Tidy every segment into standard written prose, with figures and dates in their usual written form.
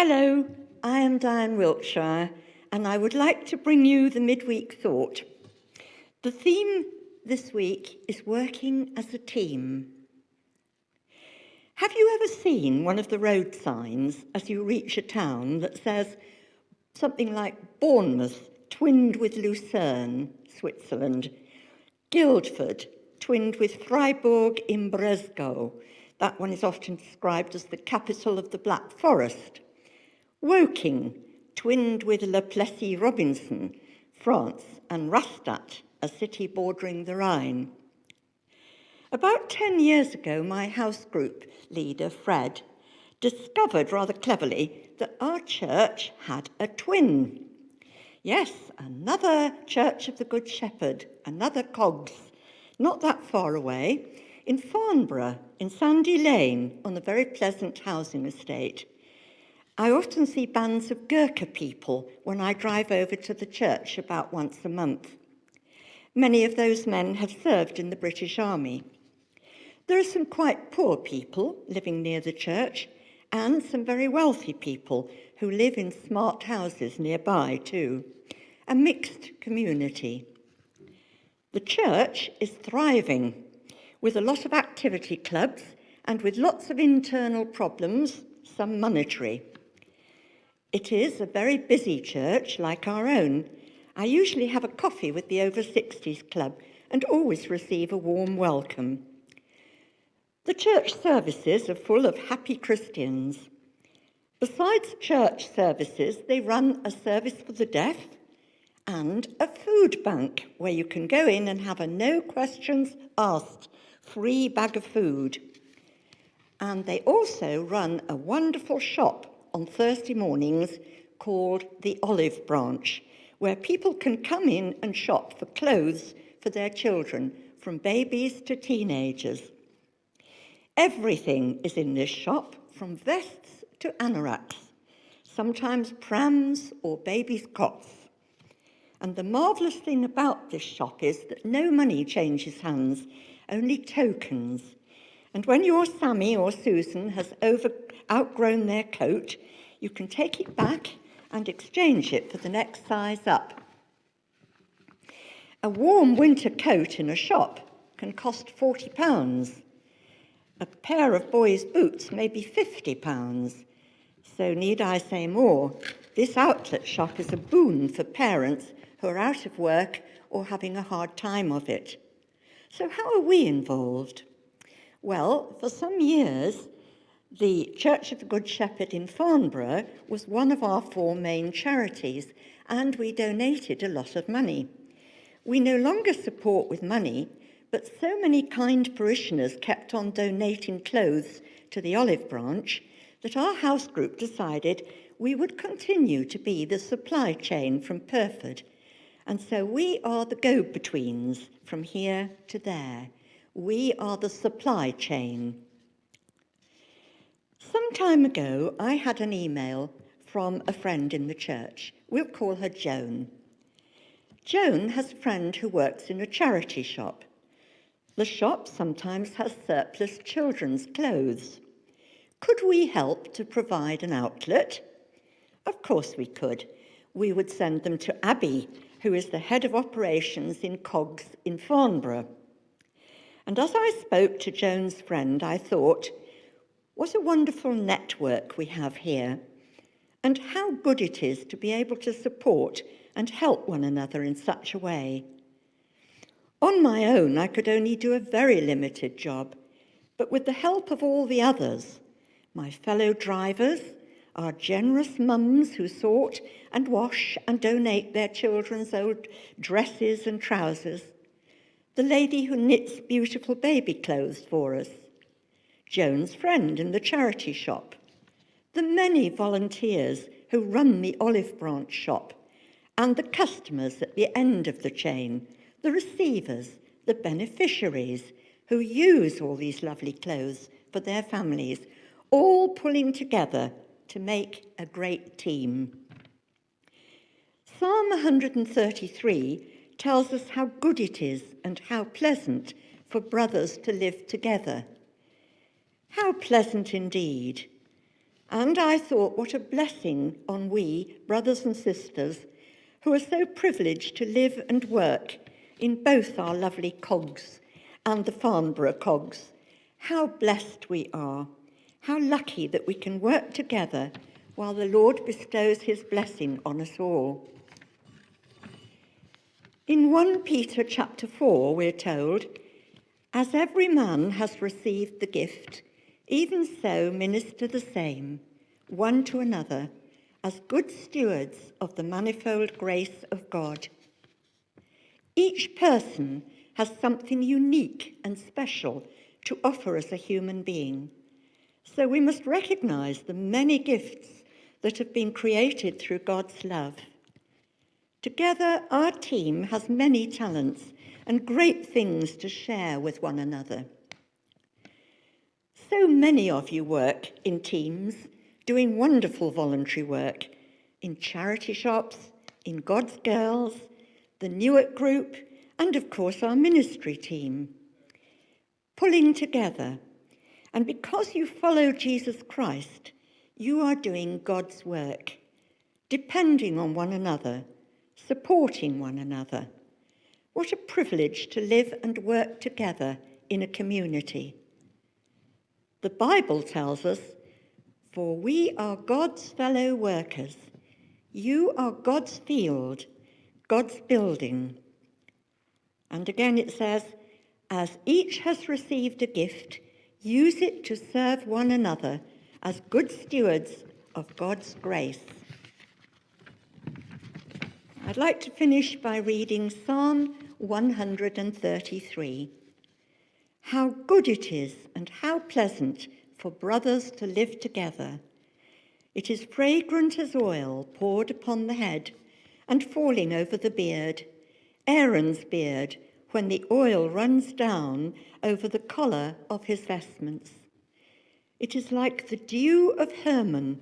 Hello, I am Diane Wiltshire, and I would like to bring you the midweek thought. The theme this week is working as a team. Have you ever seen one of the road signs as you reach a town that says something like Bournemouth twinned with Lucerne, Switzerland, Guildford twinned with Freiburg im Breisgau? That one is often described as the capital of the Black Forest. Woking, twinned with Le Plessis-Robinson, France, and Rastatt, a city bordering the Rhine. About 10 years ago, my house group leader, Fred, discovered rather cleverly that our church had a twin. Yes, another Church of the Good Shepherd, another Cogs, not that far away, in Farnborough, in Sandy Lane, on a very pleasant housing estate. I often see bands of Gurkha people when I drive over to the church about once a month. Many of those men have served in the British Army. There are some quite poor people living near the church and some very wealthy people who live in smart houses nearby too. A mixed community. The church is thriving with a lot of activity clubs and with lots of internal problems, some monetary. It is a very busy church like our own. I usually have a coffee with the Over 60s Club and always receive a warm welcome. The church services are full of happy Christians. Besides church services, they run a service for the deaf and a food bank where you can go in and have a no questions asked free bag of food. And they also run a wonderful shop on Thursday mornings called the Olive Branch, where people can come in and shop for clothes for their children, from babies to teenagers. Everything is in this shop, from vests to anoraks, sometimes prams or babies' cots. And the marvellous thing about this shop is that no money changes hands, only tokens. And when your Sammy or Susan has outgrown their coat, you can take it back and exchange it for the next size up. A warm winter coat in a shop can cost £40. A pair of boys' boots may be £50. So need I say more? This outlet shop is a boon for parents who are out of work or having a hard time of it. So how are we involved? Well, for some years, the Church of the Good Shepherd in Farnborough was one of our 4 main charities, and we donated a lot of money. We no longer support with money, but so many kind parishioners kept on donating clothes to the Olive Branch that our house group decided we would continue to be the supply chain from Pyrford. And so we are the go-betweens from here to there. We are the supply chain. Some time ago, I had an email from a friend in the church. We'll call her Joan. Joan has a friend who works in a charity shop. The shop sometimes has surplus children's clothes. Could we help to provide an outlet? Of course we could. We would send them to Abby, who is the head of operations in Cogs in Farnborough. And as I spoke to Joan's friend, I thought, what a wonderful network we have here, and how good it is to be able to support and help one another in such a way. On my own, I could only do a very limited job, but with the help of all the others, my fellow drivers, our generous mums who sort and wash and donate their children's old dresses and trousers, the lady who knits beautiful baby clothes for us, Joan's friend in the charity shop, the many volunteers who run the Olive Branch shop, and the customers at the end of the chain, the receivers, the beneficiaries who use all these lovely clothes for their families, all pulling together to make a great team. Psalm 133 tells us how good it is and how pleasant for brothers to live together. How pleasant indeed. And I thought, what a blessing on we, brothers and sisters, who are so privileged to live and work in both our lovely cogs and the Farnborough cogs. How blessed we are. How lucky that we can work together while the Lord bestows his blessing on us all. In 1 Peter chapter 4, we're told, as every man has received the gift, even so minister the same, one to another, as good stewards of the manifold grace of God. Each person has something unique and special to offer as a human being. So we must recognize the many gifts that have been created through God's love. Together, our team has many talents and great things to share with one another. So many of you work in teams, doing wonderful voluntary work in charity shops, in God's Girls, the Newark group, and of course our ministry team. Pulling together. And because you follow Jesus Christ, you are doing God's work, depending on one another, supporting one another. What a privilege to live and work together in a community. The Bible tells us, for we are God's fellow workers. You are God's field, God's building. And again it says, as each has received a gift, use it to serve one another as good stewards of God's grace. I'd like to finish by reading Psalm 133. How good it is and how pleasant for brothers to live together. It is fragrant as oil poured upon the head and falling over the beard, Aaron's beard, when the oil runs down over the collar of his vestments. It is like the dew of Hermon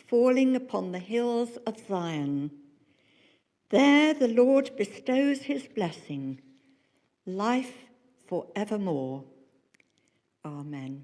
falling upon the hills of Zion. There the Lord bestows his blessing, life for evermore. Amen.